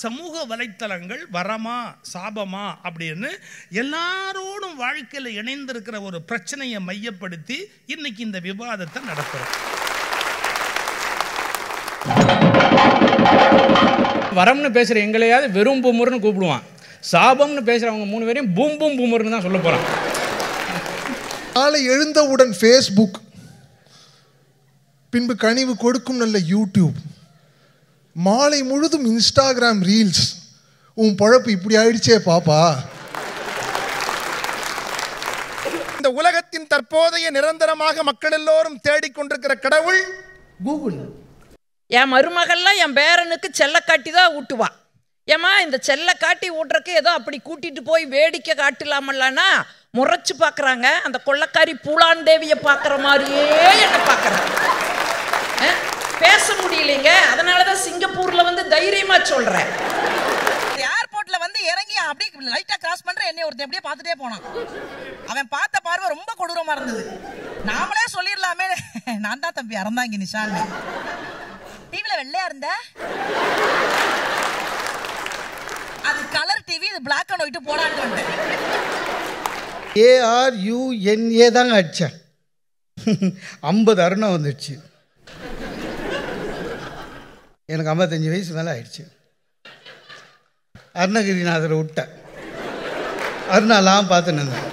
சமூக வலைத்தளங்கள் வரமா சாபமா அப்படின்னு எல்லாரோடும் வாழ்க்கையில் இணைந்திருக்கிற ஒரு பிரச்சனையை மையப்படுத்தி இன்னைக்கு இந்த விவாதத்தை நடத்துறோம். வரம்னு பேசுற எங்களையாவது வெறும் பூமர்னு கூப்பிடுவான், சாபம்னு பேசுறவங்க 3 பேரையும் பூம் பூம் பூமர்னு தான் சொல்ல போறான். காலை எழுந்தவுடன் ஃபேஸ்புக், பின்பு கனிவு கொடுக்கும் நல்ல யூடியூப், மாலை முழுதும் இன்ஸ்டாகிராம் ரீல்ஸ். உன் பழப்பு இப்படி ஆயிடுச்சே பாப்பா. இந்த உலகத்தின் தற்போதைய நிரந்தரமாக மக்கள் எல்லோரும் தேடிக்கொண்டிருக்கிற கடவுள் கூகுள். என் மருமகள்லாம் என் பேரனுக்கு செல்லக்காட்டி தான் ஊட்டுவா. ஏமா இந்த செல்லக்காட்டி ஊட்டுறக்கு ஏதோ அப்படி கூட்டிட்டு போய் வேடிக்கை காட்டலாமல்லனா முறைச்சு பார்க்குறாங்க. அந்த கொள்ளக்காரி பூலான் தேவியை பார்க்குற மாதிரியே என்னை பார்க்குறாங்க. பேச முடியலைங்க, அதனால தான் சிங்கப்பூர்ல வந்து தைரியமா சொல்றேன். ஏர்போர்ட்ல வந்து இறங்கி அப்படியே லைட்டா கிராஸ் பண்ற என்னை ஒருத்தன் அப்படியே பார்த்துட்டே போனான். அவன் பார்த்த பார்வை ரொம்ப கொடூரமா இருந்தது. நாமளே சொல்லிடலாமே, நான் தான் தம்பி அறந்தாங்க நிஷான். டிவில வெள்ளையா இருந்த அது கலர் டிவி, இது பிளாக் அண்ட் ஒயிட் போடான்னு வந்துட்டேன். ARUNA தாங்க அடிச்சேன். 50 அருணம் வந்துடுச்சு. எனக்கு 55 வயசு மேலே ஆயிடுச்சு. அருணகிரிநாதரை விட்டேன், அருணாலாம் பார்த்துன்னு இருந்தேன்.